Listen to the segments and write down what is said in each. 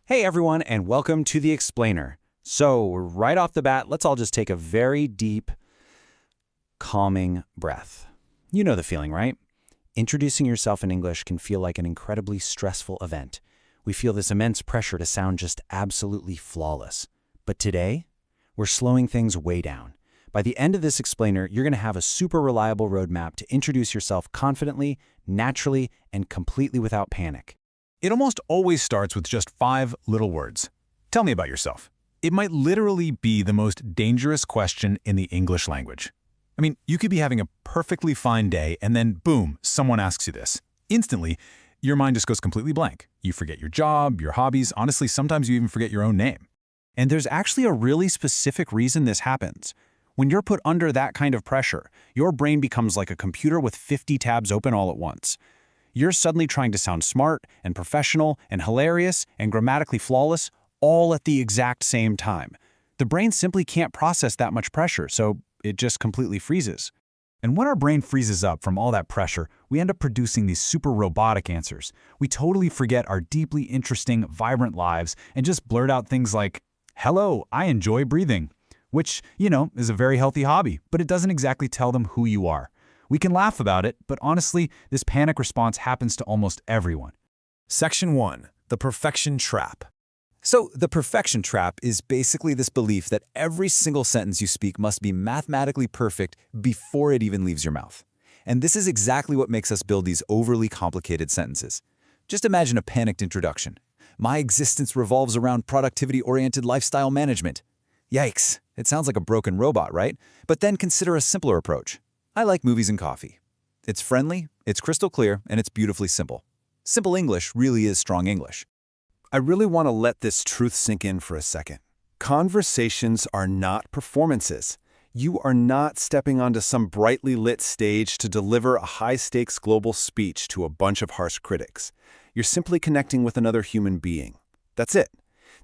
Hey everyone, and welcome to The Explainer. So, right off the bat, let's all just take a very deep, calming breath. You know the feeling, right? Introducing yourself in English can feel like an incredibly stressful event. We feel this immense pressure to sound just absolutely flawless. But today, we're slowing things way down. By the end of this explainer, you're going to have a super reliable roadmap to introduce yourself confidently, naturally, and completely without panic. It almost always starts with just 5 little words. Tell me about yourself. It might literally be the most dangerous question in the English language. I mean, you could be having a perfectly fine day and then boom, someone asks you this. Instantly, your mind just goes completely blank. You forget your job, your hobbies, honestly, sometimes you even forget your own name. And there's actually a really specific reason this happens. When you're put under that kind of pressure, your brain becomes like a computer with 50 tabs open all at once. You're suddenly trying to sound smart and professional and hilarious and grammatically flawless all at the exact same time. The brain simply can't process that much pressure, so it just completely freezes. And when our brain freezes up from all that pressure, we end up producing these super robotic answers. We totally forget our deeply interesting, vibrant lives and just blurt out things like, "Hello, I enjoy breathing," which, is a very healthy hobby, but it doesn't exactly tell them who you are. We can laugh about it, but honestly, this panic response happens to almost everyone. Section 1. The Perfection Trap. So, the perfection trap is basically this belief that every single sentence you speak must be mathematically perfect before it even leaves your mouth. And this is exactly what makes us build these overly complicated sentences. Just imagine a panicked introduction. My existence revolves around productivity-oriented lifestyle management. Yikes, it sounds like a broken robot, right? But then consider a simpler approach. I like movies and coffee. It's friendly, it's crystal clear, and it's beautifully simple. Simple English really is strong English. I really want to let this truth sink in for a second. Conversations are not performances. You are not stepping onto some brightly lit stage to deliver a high-stakes global speech to a bunch of harsh critics. You're simply connecting with another human being. That's it.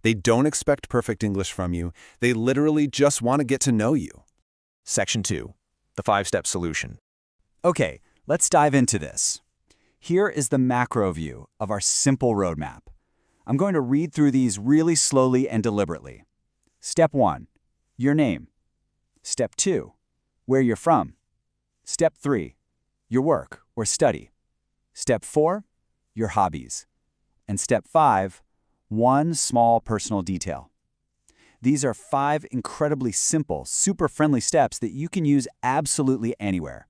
They don't expect perfect English from you. They literally just want to get to know you. Section 2. The 5-step solution. Okay, let's dive into this. Here is the macro view of our simple roadmap. I'm going to read through these really slowly and deliberately. Step 1, your name. Step 2, where you're from. Step 3, your work or study. Step 4, your hobbies. And step 5, one small personal detail. These are 5 incredibly simple, super friendly steps that you can use absolutely anywhere.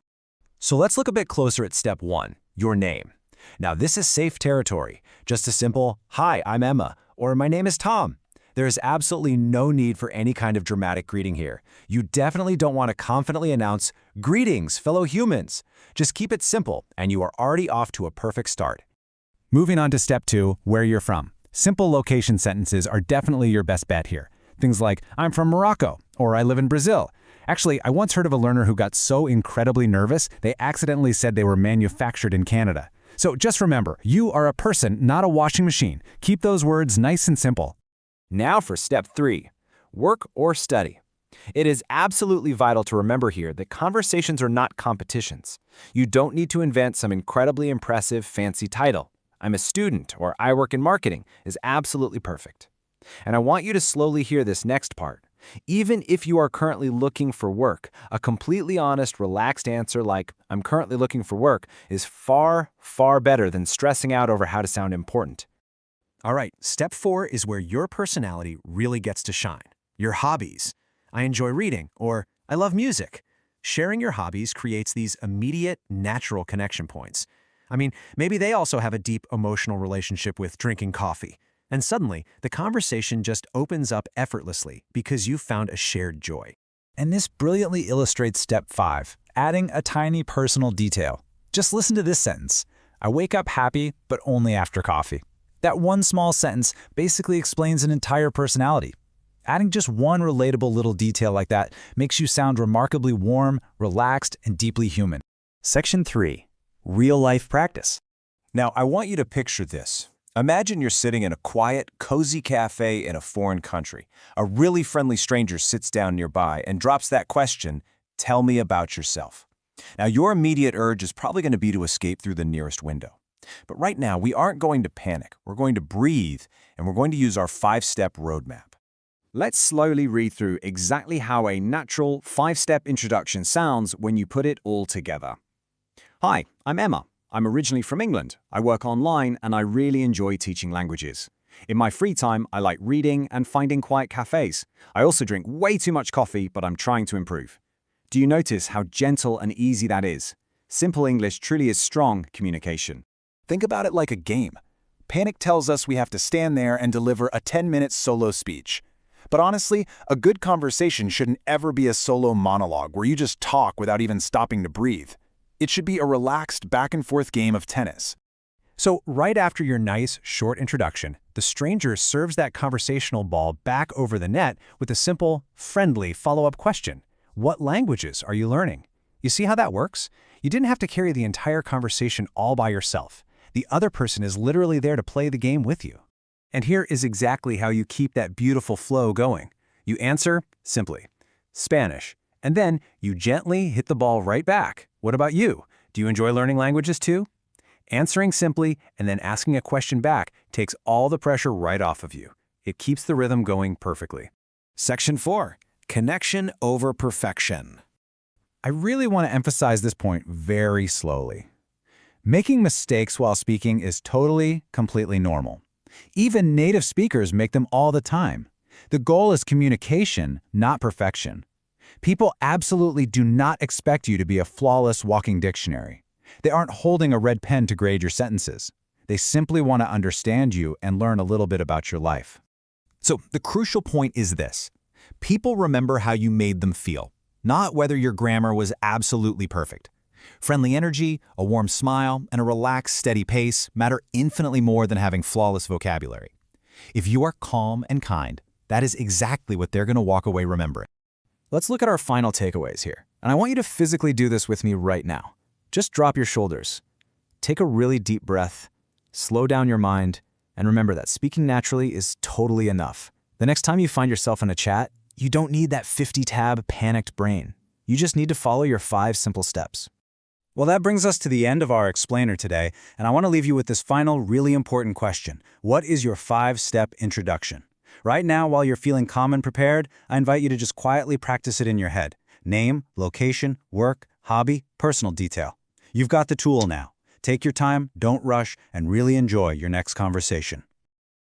So let's look a bit closer at step 1, your name. Now this is safe territory. Just a simple, "Hi, I'm Emma," or "My name is Tom." There is absolutely no need for any kind of dramatic greeting here. You definitely don't want to confidently announce, "Greetings, fellow humans." Just keep it simple, and you are already off to a perfect start. Moving on to step 2, where you're from. Simple location sentences are definitely your best bet here. Things like, "I'm from Morocco," or "I live in Brazil." Actually, I once heard of a learner who got so incredibly nervous, they accidentally said they were manufactured in Canada. So just remember, you are a person, not a washing machine. Keep those words nice and simple. Now for step 3, work or study. It is absolutely vital to remember here that conversations are not competitions. You don't need to invent some incredibly impressive, fancy title. "I'm a student" or "I work in marketing" is absolutely perfect. And I want you to slowly hear this next part. Even if you are currently looking for work, a completely honest, relaxed answer like, "I'm currently looking for work" is far, far better than stressing out over how to sound important. All right, step 4 is where your personality really gets to shine. Your hobbies. "I enjoy reading," or "I love music." Sharing your hobbies creates these immediate, natural connection points. I mean, maybe they also have a deep emotional relationship with drinking coffee. And suddenly, the conversation just opens up effortlessly because you found a shared joy. And this brilliantly illustrates step 5, adding a tiny personal detail. Just listen to this sentence. "I wake up happy, but only after coffee." That one small sentence basically explains an entire personality. Adding just one relatable little detail like that makes you sound remarkably warm, relaxed, and deeply human. Section 3, real-life practice. Now, I want you to picture this. Imagine you're sitting in a quiet, cozy cafe in a foreign country. A really friendly stranger sits down nearby and drops that question, "Tell me about yourself." Now, your immediate urge is probably going to be to escape through the nearest window. But right now, we aren't going to panic. We're going to breathe, and we're going to use our 5-step roadmap. Let's slowly read through exactly how a natural 5-step introduction sounds when you put it all together. Hi, I'm Emma. I'm originally from England. I work online and I really enjoy teaching languages. In my free time, I like reading and finding quiet cafes. I also drink way too much coffee, but I'm trying to improve. Do you notice how gentle and easy that is? Simple English truly is strong communication. Think about it like a game. Panic tells us we have to stand there and deliver a 10-minute solo speech. But honestly, a good conversation shouldn't ever be a solo monologue where you just talk without even stopping to breathe. It should be a relaxed back-and-forth game of tennis. So right after your nice, short introduction, the stranger serves that conversational ball back over the net with a simple, friendly follow-up question. What languages are you learning? You see how that works? You didn't have to carry the entire conversation all by yourself. The other person is literally there to play the game with you. And here is exactly how you keep that beautiful flow going. You answer simply, Spanish, and then you gently hit the ball right back. What about you? Do you enjoy learning languages too? Answering simply and then asking a question back takes all the pressure right off of you. It keeps the rhythm going perfectly. Section 4. Connection over perfection. I really want to emphasize this point very slowly. Making mistakes while speaking is completely normal. Even native speakers make them all the time. The goal is communication, not perfection. People absolutely do not expect you to be a flawless walking dictionary. They aren't holding a red pen to grade your sentences. They simply want to understand you and learn a little bit about your life. So the crucial point is this. People remember how you made them feel, not whether your grammar was absolutely perfect. Friendly energy, a warm smile, and a relaxed, steady pace matter infinitely more than having flawless vocabulary. If you are calm and kind, that is exactly what they're going to walk away remembering. Let's look at our final takeaways here. And I want you to physically do this with me right now. Just drop your shoulders. Take a really deep breath, slow down your mind, and remember that speaking naturally is totally enough. The next time you find yourself in a chat, you don't need that 50-tab panicked brain. You just need to follow your 5 simple steps. Well, that brings us to the end of our explainer today, and I want to leave you with this final really important question. What is your 5-step introduction? Right now, while you're feeling calm and prepared, I invite you to just quietly practice it in your head. Name, location, work, hobby, personal detail. You've got the tool now. Take your time, don't rush, and really enjoy your next conversation.